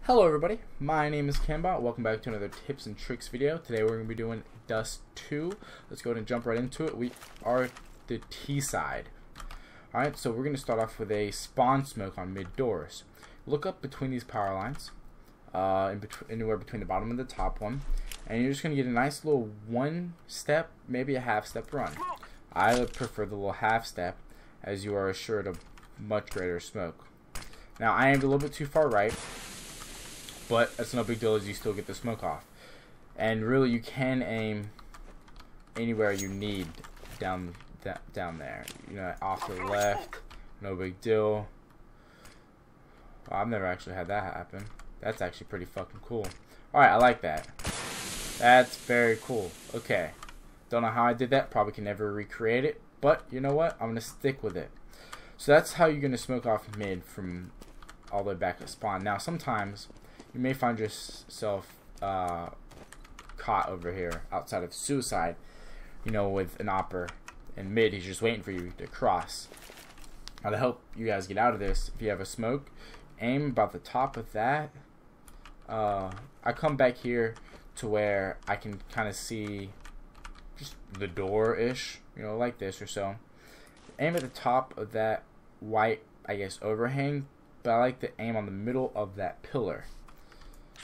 Hello everybody, my name is Cambot. Welcome back to another tips and tricks video. Today we're going to be doing Dust 2. Let's go ahead and jump right into it. We are the T side. Alright, so we're going to start off with a spawn smoke on mid doors. Look up between these power lines, anywhere between the bottom and the top one, and you're just going to get a nice little one step, maybe a half step run. I would prefer the little half step, as you are assured of much greater smoke. Now I aimed a little bit too far right, but that's no big deal as you still get the smoke off. And really you can aim anywhere you need down there. You know, off to the left, no big deal. Well, I've never actually had that happen. That's actually pretty fucking cool. Alright, I like that. That's very cool. Okay. Don't know how I did that. Probably can never recreate it. But you know what? I'm going to stick with it. So that's how you're going to smoke off mid from all the way back at spawn. Now sometimes you may find yourself caught over here outside of suicide, you know, with an opper in mid. He's just waiting for you to cross. Now to help you guys get out of this, if you have a smoke, aim about the top of that. I come back here to where I can kind of see just the door-ish, you know, like this or so. Aim at the top of that white, I guess, overhang, but I like to aim on the middle of that pillar.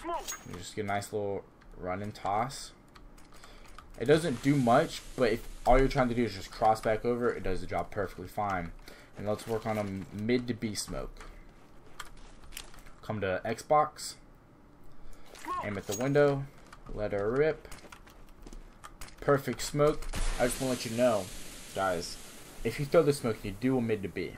You just get a nice little run and toss. It doesn't do much, but if all you're trying to do is just cross back over, it does the job perfectly fine. And let's work on a mid to B smoke. Come to Xbox, aim at the window, let her rip. Perfect smoke. I just want to let you know, guys, if you throw the smoke, you do a mid to B.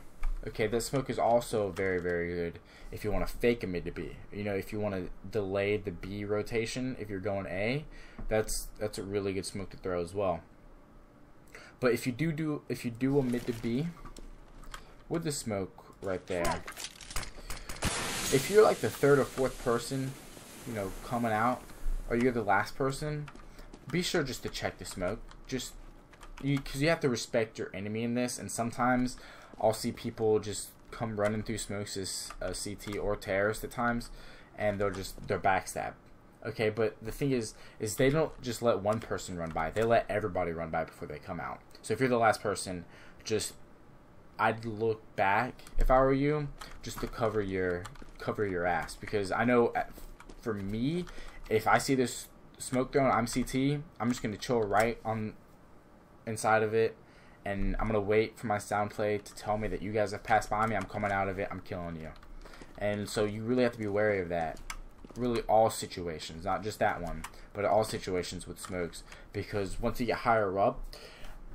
Okay, that smoke is also very, very good if you want to fake a mid to B. You know, if you want to delay the B rotation, if you're going A, that's a really good smoke to throw as well. But if you do a mid to B with the smoke right there, if you're like the third or fourth person, you know, coming out, or you're the last person, be sure just to check the smoke. Just because you have to respect your enemy in this, and sometimes I'll see people just come running through smokes as a CT or terrorist at times, and they're backstab. Okay, but the thing is they don't just let one person run by; they let everybody run by before they come out. So if you're the last person, I'd look back if I were you, just to cover your ass, because I know for me, if I see this smoke thrown, I'm CT, I'm just gonna chill right on inside of it. And I'm going to wait for my sound play to tell me that you guys have passed by me. I'm coming out of it. I'm killing you. And so you really have to be wary of that. Really all situations. Not just that one. But all situations with smokes. Because once you get higher up,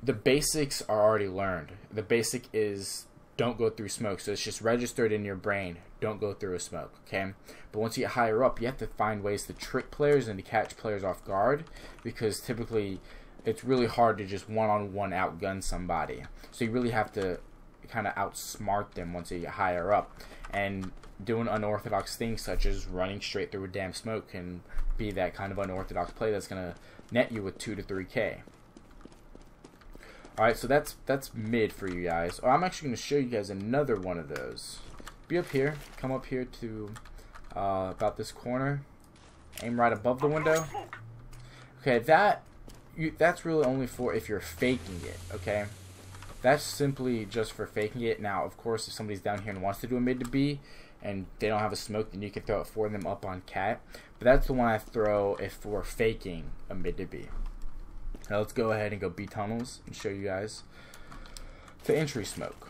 the basics are already learned. The basic is don't go through smoke. So it's just registered in your brain. Don't go through a smoke. Okay? But once you get higher up, you have to find ways to trick players and to catch players off guard. Because typically it's really hard to just one-on-one outgun somebody. So you really have to kind of outsmart them once you get higher up. And doing unorthodox things such as running straight through a damn smoke can be that kind of unorthodox play that's going to net you with 2 to 3K. Alright, so that's mid for you guys. Or I'm actually going to show you guys another one of those. Be up here. Come up here to about this corner. Aim right above the window. Okay, that's really only for if you're faking it, okay? That's simply just for faking it. Now, of course, if somebody's down here and wants to do a mid to B and they don't have a smoke, then you can throw it for them up on cat. But that's the one I throw if we're faking a mid to B. Now let's go ahead and go B tunnels and show you guys the entry smoke.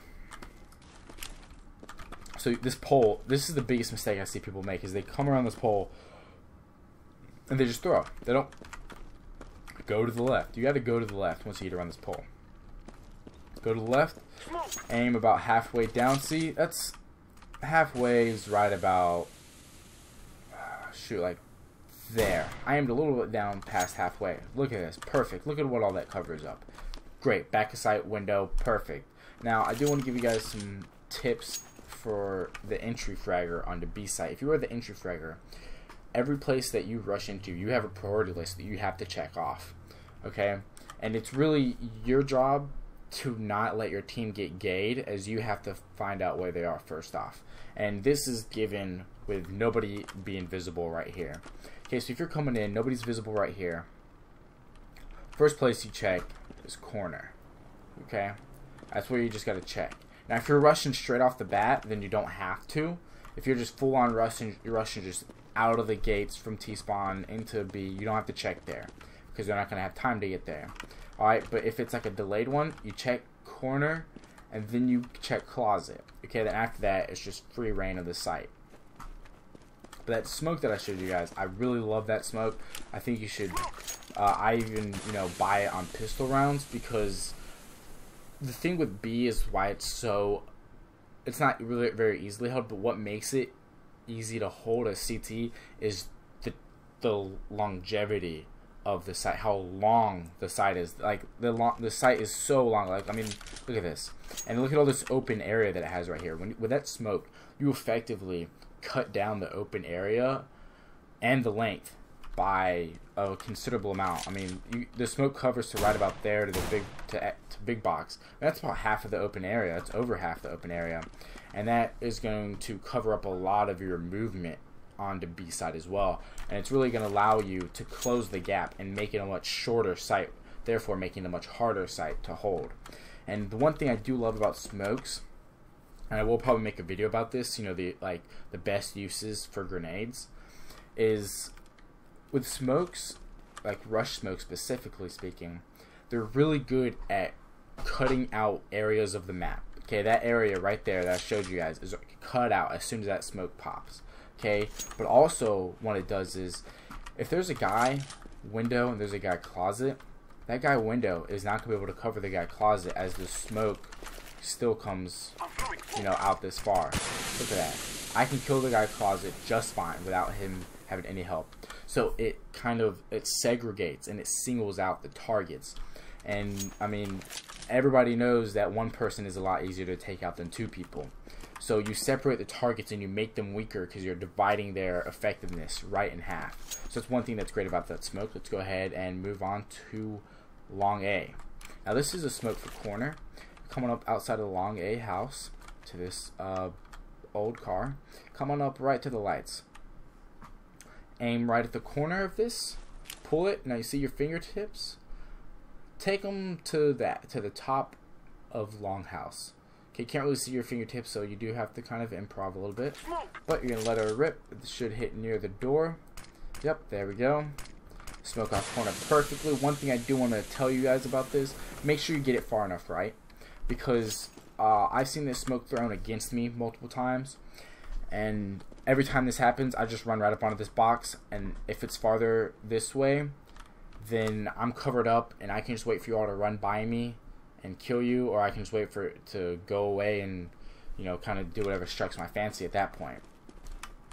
So this pole, this is the biggest mistake I see people make, is they come around this pole and they just throw. They don't go to the left. You got to go to the left once you get around this pole. Go to the left. Aim about halfway down. See, that's halfway is right about shoot, like there. I aimed a little bit down past halfway. Look at this. Perfect. Look at what all that covers up. Great. Back of sight window. Perfect. Now, I do want to give you guys some tips for the entry fragger on the B site. If you are the entry fragger, every place that you rush into, you have a priority list that you have to check off, okay? And it's really your job to not let your team get gayed, as you have to find out where they are first off. And this is given with nobody being visible right here. Okay, so if you're coming in, nobody's visible right here. First place you check is corner. Okay, that's where you just gotta check. Now, if you're rushing straight off the bat, then you don't have to. If you're just full on rushing, you're rushing just out of the gates from T-spawn into B, you don't have to check there because they're not gonna have time to get there. All right, but if it's like a delayed one, you check corner and then you check closet. Okay, then after that, it's just free reign of the site. But that smoke that I showed you guys, I really love that smoke. I think you should. I even buy it on pistol rounds because the thing with B is why it's not really very easily held, but what makes it easy to hold a CT is the longevity of the site, how long the site is. Like the site is so long. Like, I mean, look at this, and look at all this open area that it has right here. With that smoke, you effectively cut down the open area and the length by a considerable amount. I mean, the smoke covers to right about there to the big box. That's about half of the open area. That's over half the open area, and that is going to cover up a lot of your movement onto B side as well. And it's really going to allow you to close the gap and make it a much shorter site, therefore making it a much harder site to hold. And the one thing I do love about smokes, and I will probably make a video about this, the best uses for grenades, is with smokes, like rush smoke specifically speaking, they're really good at cutting out areas of the map. Okay, that area right there that I showed you guys is cut out as soon as that smoke pops. Okay, but also what it does is, if there's a guy window and there's a guy closet, that guy window is not going to be able to cover the guy closet as the smoke still comes, out this far. Look at that. I can kill the guy closet just fine without him having any help. So it segregates and it singles out the targets. And I mean, everybody knows that one person is a lot easier to take out than two people. So you separate the targets and you make them weaker because you're dividing their effectiveness right in half. So that's one thing that's great about that smoke. Let's go ahead and move on to long A. Now this is a smoke for corner. Coming up outside of the long A house to this old car. Coming up right to the lights. Aim right at the corner of this. Pull it. Now you see your fingertips. Take them to the top of long house. Okay, can't really see your fingertips, so you do have to kind of improv a little bit. But you're gonna let her rip. It should hit near the door. Yep, there we go. Smoke off corner perfectly. One thing I do want to tell you guys about this: make sure you get it far enough right, because I've seen this smoke thrown against me multiple times, and every time this happens, I just run right up onto this box. And if it's farther this way, then I'm covered up, and I can just wait for you all to run by me and kill you, or I can just wait for it to go away and kind of do whatever strikes my fancy at that point.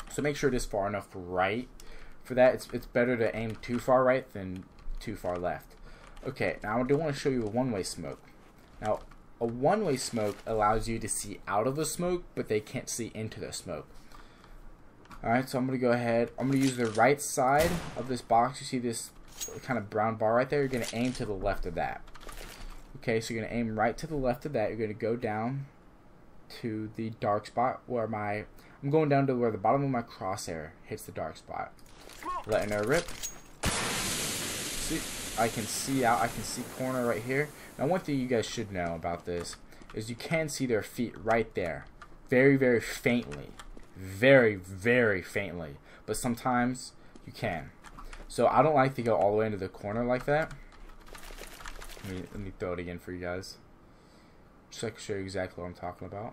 So make sure it is far enough right for that. It's better to aim too far right than too far left. Okay, now I do want to show you a one-way smoke. Now a one-way smoke allows you to see out of the smoke, but they can't see into the smoke. Alright, so I'm going to go ahead, I'm going to use the right side of this box. You see this kind of brown bar right there? You're going to aim to the left of that. Okay, so you're going to aim right to the left of that. You're going to go down to the dark spot where I'm going down to where the bottom of my crosshair hits the dark spot. Letting her rip. See, I can see out, I can see corner right here. Now one thing you guys should know about this is you can see their feet right there. Very, very faintly. Very, very faintly. But sometimes you can. So I don't like to go all the way into the corner like that. Let me throw it again for you guys, just so I can show you exactly what I'm talking about.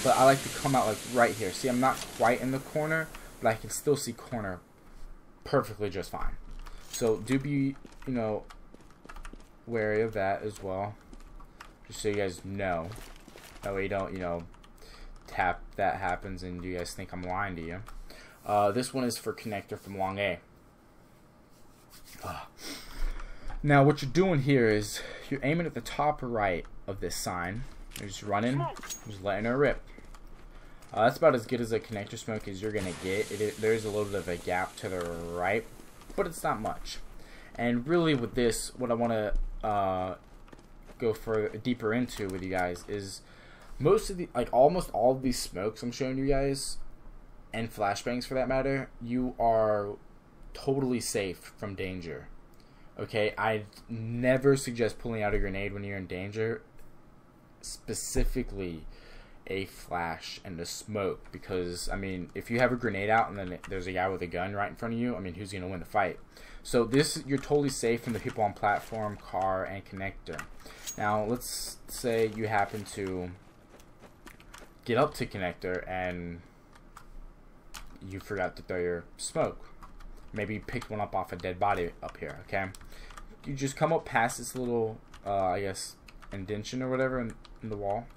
But I like to come out like right here. See, I'm not quite in the corner, but I can still see corner perfectly just fine. So do be, wary of that as well, just so you guys know. That way you don't, tap that happens and you guys think I'm lying to you. This one is for connector from long A. Now what you're doing here is you're aiming at the top right of this sign. You're just running, just letting her rip. That's about as good as a connector smoke as you're gonna get. There's a little bit of a gap to the right, but it's not much. And really with this, what I want to go deeper into with you guys is most of the, like almost all of these smokes I'm showing you guys, and flashbangs for that matter, you are totally safe from danger. Okay, I never suggest pulling out a grenade when you're in danger, specifically a flash and a smoke, because I mean, if you have a grenade out and then there's a guy with a gun right in front of you, I mean, who's gonna win the fight? So this, you're totally safe from the people on platform, car, and connector. Now let's say you happen to get up to connector and you forgot to throw your smoke. Maybe you picked one up off a dead body up here. Okay, you just come up past this little I guess indentation or whatever in the wall.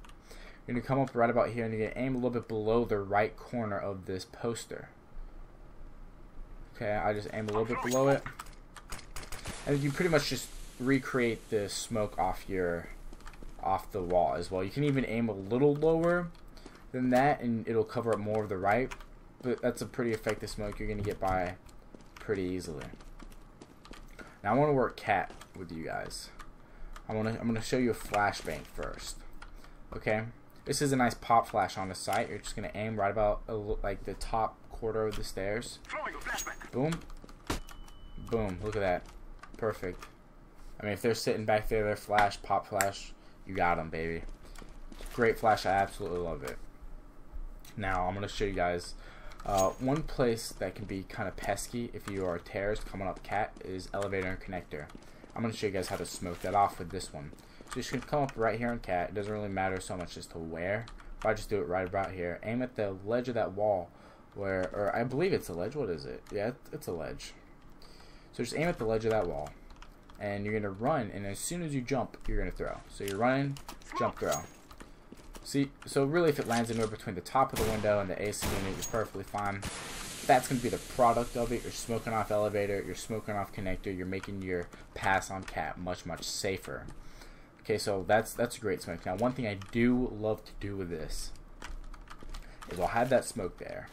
You're gonna come up right about here and you're gonna aim a little bit below the right corner of this poster. Okay, I just aim a little bit below it, and you pretty much just recreate the smoke off the wall as well. You can even aim a little lower than that and it'll cover up more of the right, but that's a pretty effective smoke you're gonna get by pretty easily. Now I want to work cat with you guys. I'm gonna show you a flashbang first. Okay, this is a nice pop flash on the site. You're just gonna aim right about like the top quarter of the stairs. Boom, boom. Look at that, perfect. I mean, if they're sitting back there, they're flash, pop flash, you got them, baby. Great flash, I absolutely love it. Now I'm gonna show you guys one place that can be kind of pesky if you are a terrorist coming up cat is elevator and connector. I'm going to show you guys how to smoke that off with this one. So you should come up right here on cat. It doesn't really matter so much as to where. If I just do it right about here, aim at the ledge of that wall where, or I believe it's a ledge. What is it? Yeah, it's a ledge. So just aim at the ledge of that wall and you're going to run, and as soon as you jump, you're going to throw. So you're running, jump, throw. See, so really if it lands anywhere between the top of the window and the AC unit, you're perfectly fine. That's going to be the product of it. You're smoking off elevator, you're smoking off connector, you're making your pass on cat much, much safer. Okay, so that's a great smoke. Now one thing I do love to do with this is I'll have that smoke there,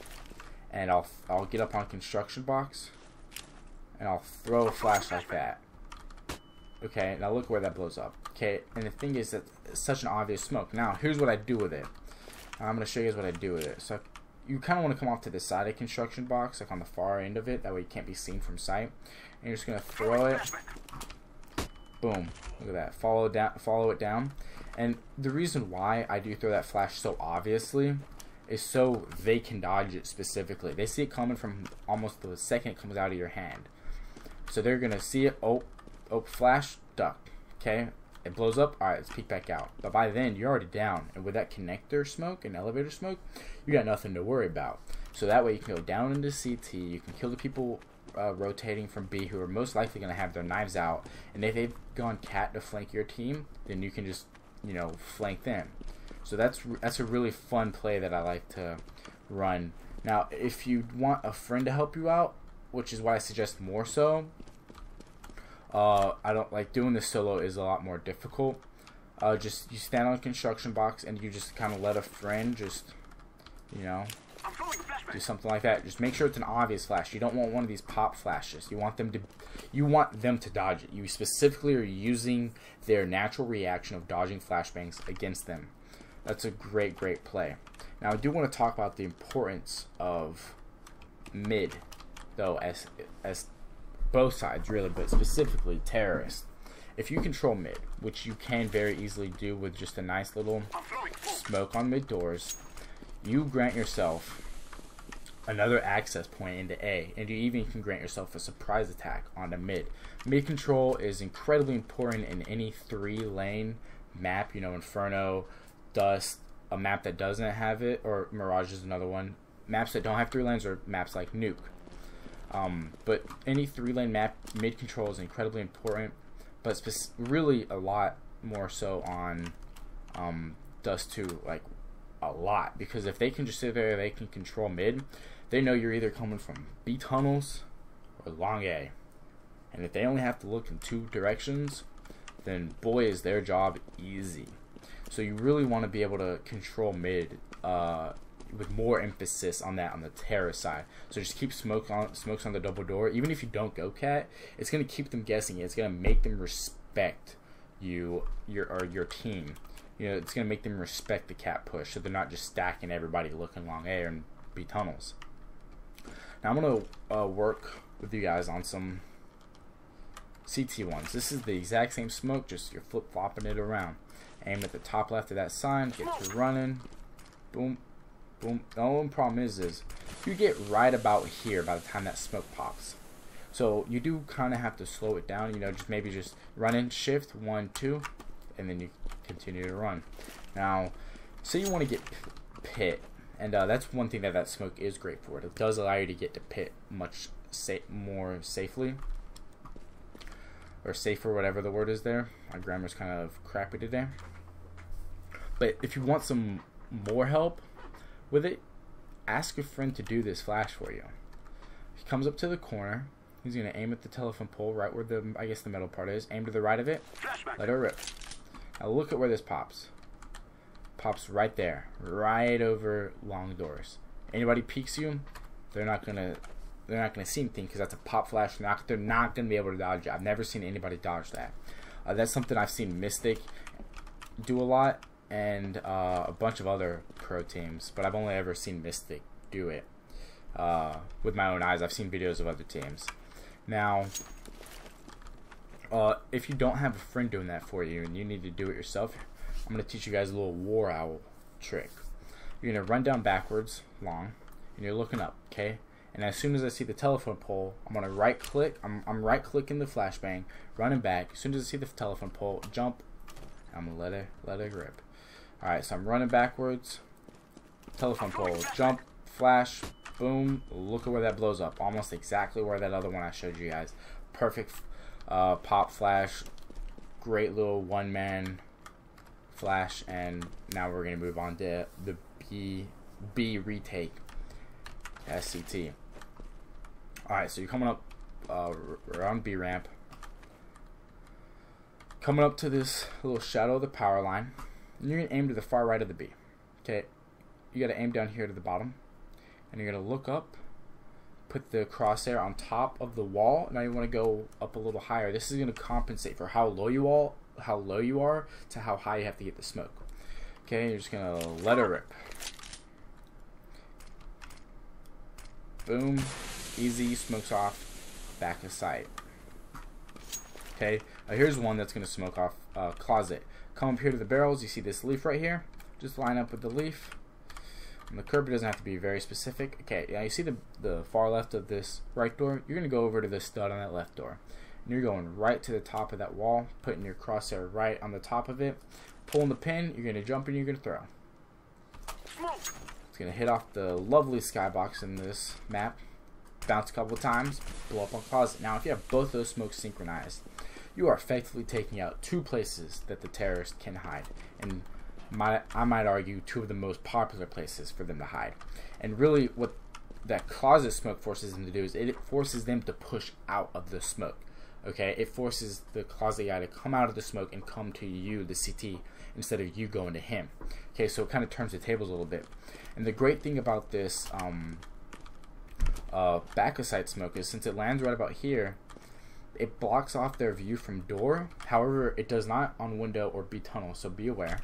and I'll get up on construction box, and I'll throw a flash like that. Okay, now look where that blows up. Okay, and the thing is that it's such an obvious smoke. Now, here's what I do with it. I'm going to show you guys what I do with it. So, you kind of want to come off to the side of construction box, like on the far end of it. That way you can't be seen from sight. And you're just going to throw it. Boom. Look at that. Follow it down. And the reason why I do throw that flash so obviously is so they can dodge it specifically. They see it coming from almost the second it comes out of your hand. So they're going to see it. Oh, flash, duck. Okay. It blows up, alright, let's peek back out. But by then, you're already down. And with that connector smoke and elevator smoke, you got nothing to worry about. So that way you can go down into CT, you can kill the people rotating from B who are most likely going to have their knives out. And if they've gone cat to flank your team, then you can just, you know, flank them. So that's a really fun play that I like to run. Now, if you want a friend to help you out, which is what I suggest more so, I don't like doing this solo is a lot more difficult. Just you stand on a construction box and you just kind of let a friend just, you know, do something like that. Just make sure it's an obvious flash. You don't want one of these pop flashes. You want them to dodge it. You specifically are using their natural reaction of dodging flashbangs against them. That's a great play. Now I do want to talk about the importance of mid, though, as both sides really, but specifically terrorists. If you control mid, which you can very easily do with just a nice little smoke on mid doors, you grant yourself another access point into A, and you even can grant yourself a surprise attack onto mid. Mid control is incredibly important in any 3-lane map, you know, Inferno, Dust, a map that doesn't have it, or Mirage is another one. Maps that don't have 3 lanes are maps like Nuke. But any 3-lane map, mid control is incredibly important, but really a lot more so on Dust 2, like a lot, because if they can just sit there, they can control mid, they know you're either coming from B tunnels or long A, and if they only have to look in 2 directions, then boy is their job easy. So you really want to be able to control mid with more emphasis on that on the terror side. So just keep smokes on the double door. Even if you don't go cat, it's gonna keep them guessing. It's gonna make them respect you, your team. You know, it's gonna make them respect the cat push, so they're not just stacking everybody looking long A and B tunnels. Now I'm gonna work with you guys on some CT ones. This is the exact same smoke, just you're flip flopping it around. Aim at the top left of that sign, get to running, boom, boom. The only problem is you get right about here by the time that smoke pops. So you do kind of have to slow it down, you know, just maybe just run in, shift 1, 2, and then you continue to run. Now, say you want to get pit, and that's one thing that smoke is great for. It does allow you to get to pit much more safely. Or safer, whatever the word is there. My grammar's kind of crappy today. But if you want some more help with it, ask a friend to do this flash for you. He comes up to the corner. He's going to aim at the telephone pole right where the, I guess the metal part is. Aim to the right of it. Let it rip. Now look at where this pops. Pops right there. Right over long doors. Anybody peeks you, they're not going to see anything because that's a pop flash. They're not going to be able to dodge it. I've never seen anybody dodge that. That's something I've seen Mystic do a lot, and a bunch of other pro teams, but I've only ever seen Mystic do it with my own eyes. I've seen videos of other teams. Now, if you don't have a friend doing that for you and you need to do it yourself, I'm going to teach you guys a little War Owl trick. You're going to run down backwards long, and you're looking up, okay? And as soon as I see the telephone pole, I'm going to right click. I'm right clicking the flashbang, running back. As soon as I see the telephone pole, jump. I'm going to let it rip. Alright, so I'm running backwards. Telephone pole, jump, flash, boom. Look at where that blows up. Almost exactly where that other one I showed you guys. Perfect pop flash. Great little one-man flash. And now we're going to move on to the B retake. SCT. Alright, so you're coming up around B ramp. Coming up to this little shadow of the power line. And you're going to aim to the far right of the B. Okay, you got to aim down here to the bottom. And you're going to look up. Put the crosshair on top of the wall. Now you want to go up a little higher. This is going to compensate for how low you are to how high you have to get the smoke. Okay, you're just going to let it rip. Boom, easy, smokes off, back of sight. Okay, here's one that's going to smoke off closet. Come up here to the barrels, you see this leaf right here. Just line up with the leaf. And the curb doesn't have to be very specific. Okay, now you see the far left of this right door? You're going to go over to the stud on that left door. And you're going right to the top of that wall, putting your crosshair right on the top of it. Pulling the pin, you're going to jump and you're going to throw. It's going to hit off the lovely skybox in this map, bounce a couple times, blow up on closet. Now, if you have both those smokes synchronized, you are effectively taking out two places that the terrorist can hide. And I might argue two of the most popular places for them to hide. And really what that closet smoke forces them to do is it forces them to push out of the smoke. Okay, it forces the closet guy to come out of the smoke and come to you, the CT, instead of you going to him. Okay, so it kind of turns the tables a little bit. And the great thing about this back of sight smoke is since it lands right about here, it blocks off their view from door. However, it does not on window or B tunnel, so be aware.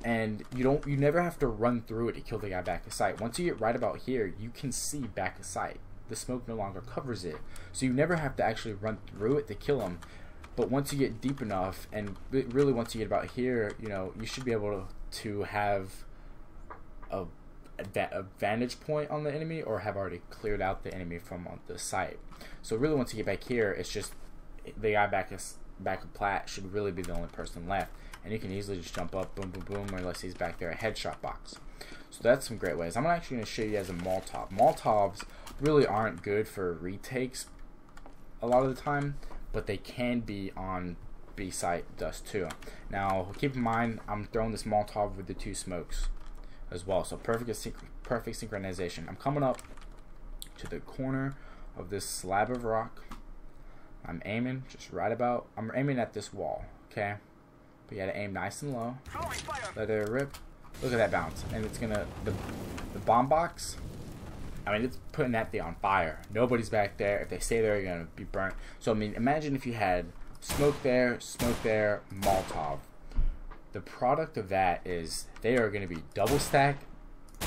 And you never have to run through it to kill the guy back of sight. Once you get right about here, you can see back of sight. The smoke no longer covers it, so you never have to actually run through it to kill him. But once you get deep enough, and really once you get about here, you know, you should be able to have a vantage point on the enemy, or have already cleared out the enemy from the site. So really once you get back here, it's just the guy back of plat should really be the only person left, and you can easily just jump up, boom, boom, boom, unless he's back there, a headshot box. So that's some great ways. I'm actually going to show you guys a Molotov. Molotovs really aren't good for retakes a lot of the time, but they can be on B site dust too. Now keep in mind, I'm throwing this Molotov with the two smokes as well, so perfect synchronization. I'm coming up to the corner of this slab of rock. I'm aiming just right about. I'm aiming at this wall. Okay, but you gotta aim nice and low. Let it rip. Look at that bounce, and it's gonna the bomb box. I mean, it's putting that thing on fire. Nobody's back there. If they stay there, you're gonna be burnt. So I mean, imagine if you had smoke there, Molotov. the product of that is they are going to be double stack,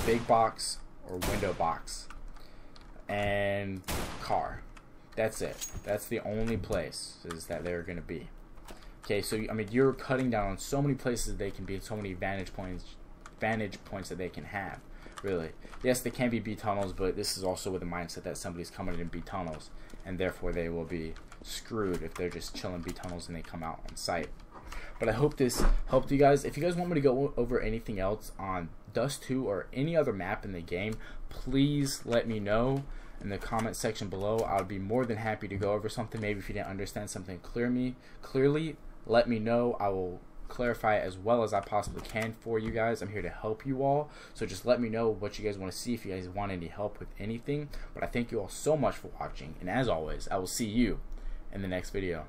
big box, or window box, and car. That's it. That's the only places that they're going to be. Okay, so I mean, you're cutting down on so many places they can be, so many vantage points that they can have. Really, yes, they can be B tunnels, but this is also with the mindset that somebody's coming in B tunnels, and therefore they will be screwed if they're just chilling B tunnels and they come out on site. But I hope this helped you guys. If you guys want me to go over anything else on Dust 2 or any other map in the game, please let me know in the comment section below. I would be more than happy to go over something. Maybe if you didn't understand something clearly, let me know. I will clarify it as well as I possibly can for you guys. I'm here to help you all, so just let me know what you guys want to see, if you guys want any help with anything. But I thank you all so much for watching, and as always, I will see you in the next video.